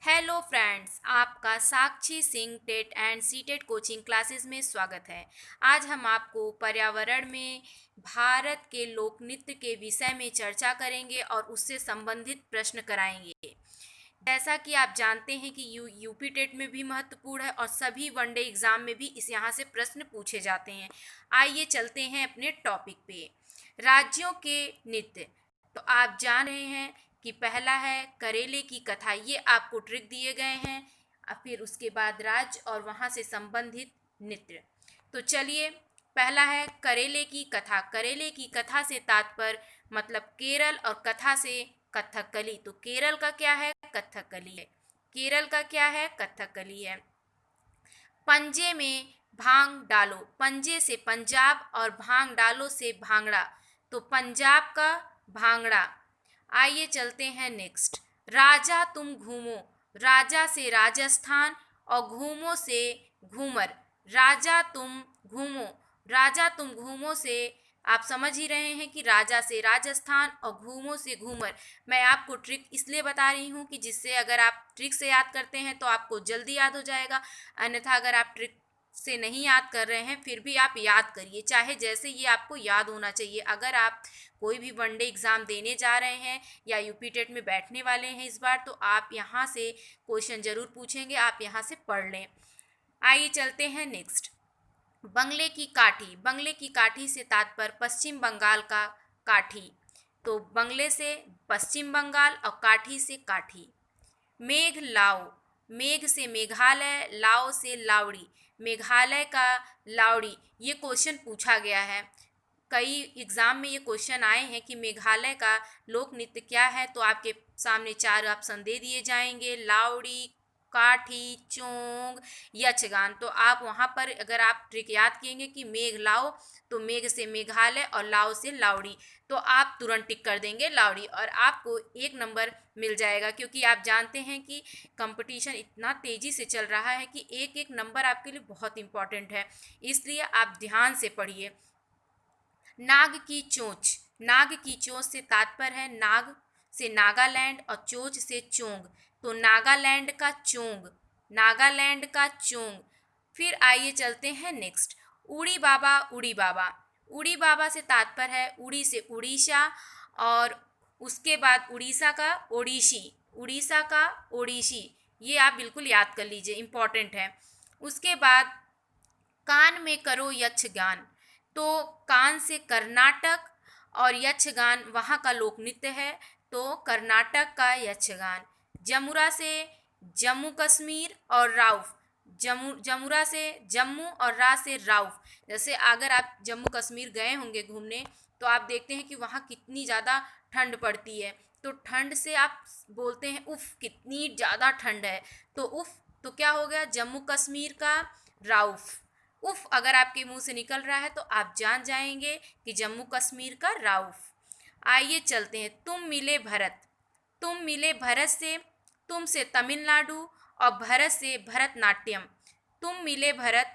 Hello friends, आपका Sakshi Singh TET and CTET coaching classes में स्वागत है। आज हम आपको पर्यावरण में भारत के लोक नृत्य के विषय में चर्चा करेंगे और उससे संबंधित प्रश्न कराएंगे। जैसा कि आप जानते हैं कि यूपी टेट में भी महत्वपूर्ण है और सभी वनडे एग्जाम में भी इस यहाँ से प्रश्न पूछे जाते हैं। आइए चलते हैं अपने टॉपिक पे। राज्यों के नृत्य। तो आप जान रहे हैं कि पहला है करेले की कथा, ये आपको ट्रिक दिए गए हैं। और फिर उसके बाद राज्य और वहाँ से संबंधित नृत्य। तो चलिए, पहला है करेले की कथा। करेले की कथा से तात्पर्य मतलब केरल और कथा से कथकली। तो केरल का क्या है? कथकली है। केरल का क्या है? कथकली है। पंजे में भांग डालो। पंजे से पंजाब और भांग डालो से भांगड़ा। तो पंजाब का भांगड़ा। आइए चलते हैं नेक्स्ट। राजा तुम घूमो। राजा से राजस्थान और घूमो से घूमर। राजा तुम घूमो। राजा तुम घूमो से आप समझ ही रहे हैं कि राजा से राजस्थान और घूमो से घूमर। मैं आपको ट्रिक इसलिए बता रही हूँ कि जिससे अगर आप ट्रिक से याद करते हैं तो आपको जल्दी याद हो जाएगा। अन्यथा अगर आप ट्रिक से नहीं याद कर रहे हैं फिर भी आप याद करिए, चाहे जैसे ये आपको याद होना चाहिए। अगर आप कोई भी वनडे एग्ज़ाम देने जा रहे हैं या यूपी टेट में बैठने वाले हैं इस बार, तो आप यहाँ से क्वेश्चन ज़रूर पूछेंगे, आप यहाँ से पढ़ लें। आइए चलते हैं नेक्स्ट। बंगले की काठी। बंगले की काठी से तात्पर्य पश्चिम बंगाल का काठी। तो बंगले से पश्चिम बंगाल और काठी से काठी। मेघ लाओ। मेघ से मेघालय, लाओ से लावड़ी। मेघालय का लावड़ी, ये क्वेश्चन पूछा गया है। कई एग्ज़ाम में ये क्वेश्चन आए हैं कि मेघालय का लोक नृत्य क्या है। तो आपके सामने चार ऑप्शन दे दिए जाएंगे: लावड़ी, काठी, चोंग, यक्षगान। तो आप वहाँ पर अगर आप ट्रिक याद किएंगे कि मेघ लाओ, तो मेघ से मेघालय और लाओ से लावड़ी, तो आप तुरंत टिक कर देंगे लावड़ी और आपको 1 नंबर मिल जाएगा। क्योंकि आप जानते हैं कि कंपटीशन इतना तेज़ी से चल रहा है कि एक एक नंबर आपके लिए बहुत इंपॉर्टेंट है, इसलिए आप ध्यान से पढ़िए। नाग की चोंच। नाग की चोंच से तात्पर्य है नाग से नागालैंड और चोंच से चोंग। तो नागालैंड का चोंग। नागालैंड का चोंग। फिर आइए चलते हैं नेक्स्ट। उड़ी बाबा। उड़ी बाबा। उड़ी बाबा से तात्पर्य है उड़ी से उड़ीसा और उसके बाद उड़ीसा का ओडिसी। उड़ीसा का ओडिसी। ये आप बिल्कुल याद कर लीजिए, इम्पॉर्टेंट है। उसके बाद कान में करो यक्षगान। तो कान से कर्नाटक और यक्षगान वहाँ का लोक नृत्य है, तो कर्नाटक का यक्षगान। जमुरा से जम्मू कश्मीर और राउफ। जमुरा से जम्मू और रा से राउफ। जैसे अगर आप जम्मू कश्मीर गए होंगे घूमने तो आप देखते हैं कि वहाँ कितनी ज़्यादा ठंड पड़ती है। तो ठंड से आप बोलते हैं उफ़ कितनी ज़्यादा ठंड है। तो उफ़ तो क्या हो गया? जम्मू कश्मीर का राउफ। उफ अगर आपके मुंह से निकल रहा है तो आप जान जाएंगे कि जम्मू कश्मीर का राउफ। आइए चलते हैं। तुम मिले भरत। तुम मिले भरत से तुम से तमिलनाडु और भरत से भरतनाट्यम। तुम मिले भरत,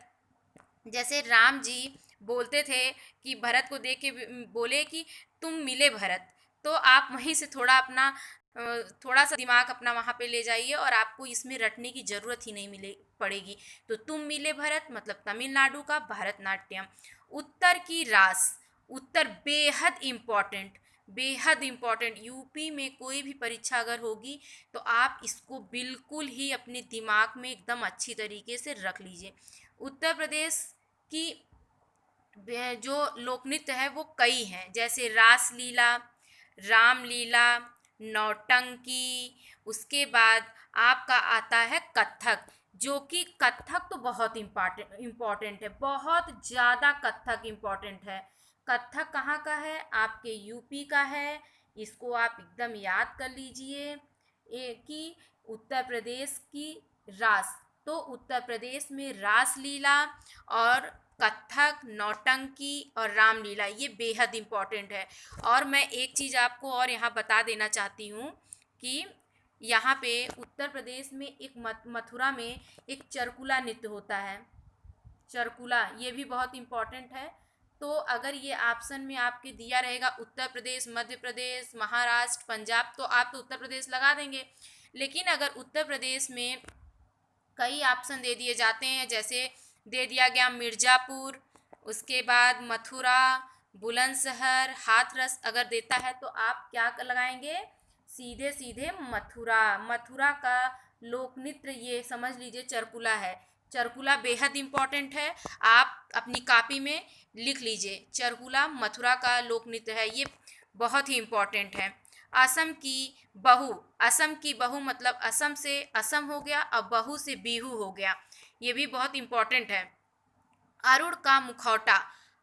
जैसे राम जी बोलते थे कि भरत को देख के बोले कि तुम मिले भरत। तो आप वहीं से थोड़ा अपना थोड़ा सा दिमाग अपना वहाँ पे ले जाइए और आपको इसमें रटने की ज़रूरत ही नहीं मिले पड़ेगी। तो तुम मिले भरत मतलब तमिलनाडु का भरतनाट्यम। उत्तर की रास। उत्तर बेहद इम्पॉर्टेंट, बेहद इम्पॉर्टेंट। यूपी में कोई भी परीक्षा अगर होगी तो आप इसको बिल्कुल ही अपने दिमाग में एकदम अच्छी तरीके से रख लीजिए। उत्तर प्रदेश की जो लोकनृत्य है वो कई हैं, जैसे रासलीला, रामलीला, नौटंकी। उसके बाद आपका आता है कथक, जो कि कथक तो बहुत इम्पॉर्टेंट है, बहुत ज़्यादा कथक इम्पॉर्टेंट है। कथक कहाँ का है? आपके यूपी का है। इसको आप एकदम याद कर लीजिए कि उत्तर प्रदेश की रास। तो उत्तर प्रदेश में रासलीला और कथक, नौटंकी और रामलीला ये बेहद इम्पॉर्टेंट है। और मैं एक चीज़ आपको और यहाँ बता देना चाहती हूँ कि यहाँ पे उत्तर प्रदेश में एक मथुरा में एक चरकुला नृत्य होता है। चरकुला ये भी बहुत इम्पॉर्टेंट है। तो अगर ये ऑप्शन में आपके दिया रहेगा उत्तर प्रदेश, मध्य प्रदेश, महाराष्ट्र, पंजाब, तो आप तो उत्तर प्रदेश लगा देंगे। लेकिन अगर उत्तर प्रदेश में कई ऑप्शन दे दिए जाते हैं, जैसे दे दिया गया मिर्ज़ापुर, उसके बाद मथुरा, बुलंदशहर, हाथरस अगर देता है तो आप क्या लगाएंगे? सीधे सीधे मथुरा। मथुरा का लोक नृत्य ये समझ लीजिए चरकुला है। चरकुला बेहद इम्पॉर्टेंट है, आप अपनी कॉपी में लिख लीजिए। चरकुला मथुरा का लोक नृत्य है, ये बहुत ही इम्पॉर्टेंट है। असम की बहू, असम की बहू मतलब असम से असम हो गया और बहू से बिहू हो गया, ये भी बहुत इम्पॉर्टेंट है। अरुण का मुखौटा,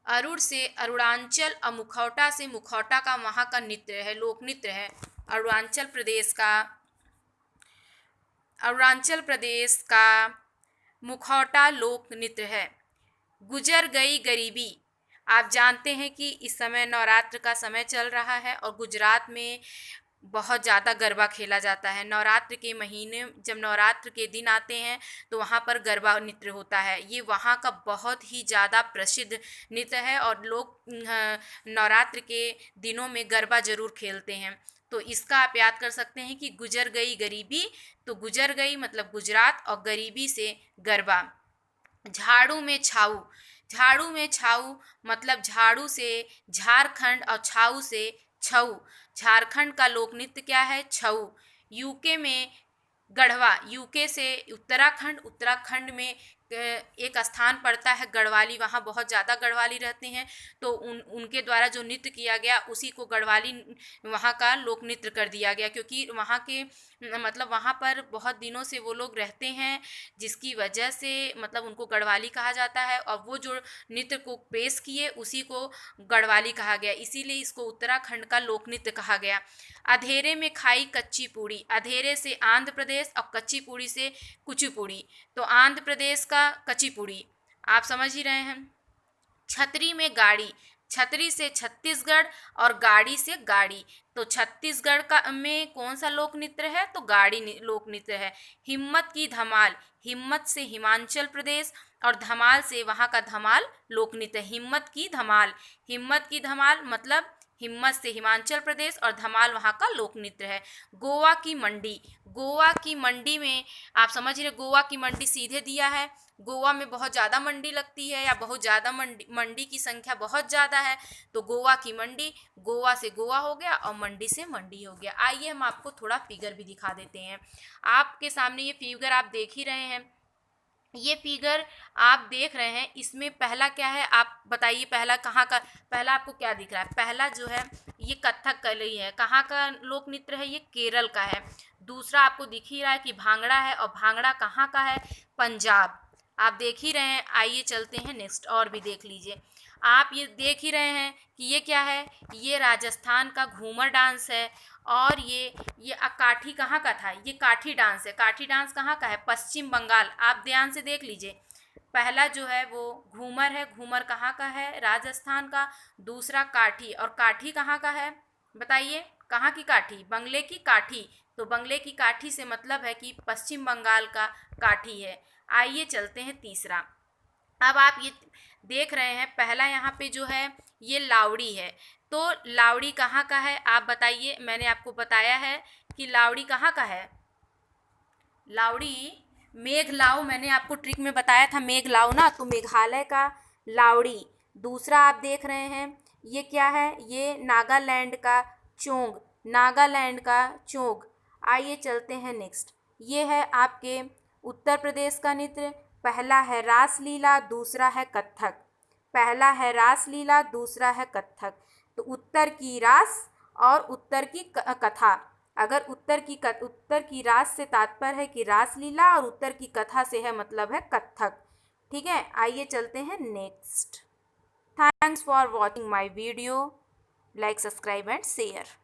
अरुण से अरुणाचल और मुखौटा से मुखौटा का वहाँ का नृत्य है, लोक नृत्य है। अरुणाचल प्रदेश का, अरुणाचल प्रदेश का मुखौटा लोक नृत्य है। गुजर गई गरीबी, आप जानते हैं कि इस समय नवरात्र का समय चल रहा है और गुजरात में बहुत ज़्यादा गरबा खेला जाता है। नवरात्र के महीने, जब नवरात्र के दिन आते हैं तो वहाँ पर गरबा नृत्य होता है। ये वहाँ का बहुत ही ज़्यादा प्रसिद्ध नृत्य है और लोग नवरात्र के दिनों में गरबा ज़रूर खेलते हैं। तो इसका आप याद कर सकते हैं कि गुजर गई गरीबी, तो गुजर गई मतलब गुजरात और गरीबी से गरबा। झाड़ू में छाऊ, झाड़ू में छाऊ मतलब झाड़ू से झारखंड और छाऊ से छऊ। झारखंड का लोक नृत्य क्या है? छऊ। यूके में गढ़वा, यूके से उत्तराखंड, उत्तराखंड में एक स्थान पड़ता है गढ़वाली, वहाँ बहुत ज़्यादा गढ़वाली रहते हैं, तो उनके द्वारा जो नृत्य किया गया उसी को गढ़वाली वहाँ का लोक नृत्य कर दिया गया, क्योंकि वहाँ के मतलब वहाँ पर बहुत दिनों से वो लोग रहते हैं, जिसकी वजह से मतलब उनको गढ़वाली कहा जाता है और वो जो नृत्य को पेश किए उसी को गढ़वाली कहा गया, इसीलिए इसको उत्तराखंड का लोक नृत्य कहा गया। अधेरे में खाई कच्ची पूड़ी, अधेरे से आंध्र प्रदेश और कच्ची पूड़ी से कुचिपुड़ी, तो आंध्र प्रदेश का कच्ची आप समझ ही रहे हैं। छतरी में गाड़ी, छतरी से छत्तीसगढ़ और गाड़ी से गाड़ी, तो छत्तीसगढ़ का में कौन सा लोक नृत्य है? तो गाड़ी लोक नृत्य है। हिम्मत की धमाल, हिम्मत से हिमाचल प्रदेश और धमाल से वहाँ का धमाल लोक नृत्य। हिम्मत की धमाल, हिम्मत की धमाल मतलब हिम्मत से हिमाचल प्रदेश और धमाल वहाँ का लोक नृत्य है। गोवा की मंडी, गोवा की मंडी में आप समझ रहे, गोवा की मंडी सीधे दिया है, गोवा में बहुत ज़्यादा मंडी लगती है या बहुत ज़्यादा मंडी की संख्या बहुत ज़्यादा है, तो गोवा की मंडी, गोवा से गोवा हो गया और मंडी से मंडी हो गया। आइए हम आपको थोड़ा फिगर भी दिखा देते हैं। आपके सामने ये फिगर आप देख ही रहे हैं, ये फिगर आप देख रहे हैं, इसमें पहला क्या है आप बताइए? पहला कहाँ का, पहला आपको क्या दिख रहा है? पहला जो है ये कथक कली है, कहाँ का लोक नृत्य है? ये केरल का है। दूसरा आपको दिख ही रहा है कि भांगड़ा है, और भांगड़ा कहाँ का है? पंजाब। आप देख ही रहे हैं। आइए चलते हैं नेक्स्ट, और भी देख लीजिए। आप ये देख ही रहे हैं कि ये क्या है? ये राजस्थान का घूमर डांस है, और ये काठी कहाँ का था? ये काठी डांस है। काठी डांस कहाँ का है? पश्चिम बंगाल। आप ध्यान से देख लीजिए, पहला जो है वो घूमर है, घूमर कहाँ का है? राजस्थान का। दूसरा काठी, और काठी कहाँ का है? बताइए, कहाँ की काठी? बंगले की काठी, तो बंगले की काठी से मतलब है कि पश्चिम बंगाल का काठी है। आइए चलते हैं तीसरा। अब आप ये देख रहे हैं, पहला यहाँ पे जो है ये लावड़ी है, तो लावड़ी कहाँ का है? आप बताइए। मैंने आपको बताया है कि लावड़ी कहाँ का है। लावड़ी मेघलाव, मैंने आपको ट्रिक में बताया था मेघलाव ना, तो मेघालय का लावड़ी। दूसरा आप देख रहे हैं ये क्या है? ये नागालैंड का चोंग, नागालैंड का चोंग। आइए चलते हैं नेक्स्ट। ये है आपके उत्तर प्रदेश का नृत्य। पहला है रासलीला, दूसरा है कथक। पहला है रासलीला, दूसरा है कथक। तो उत्तर की रास और उत्तर की कथा। अगर उत्तर की रास से तात्पर्य है कि रासलीला, और उत्तर की कथा से है मतलब है कथक। ठीक है, आइए चलते हैं next. Thanks for watching my video. Like, subscribe and share.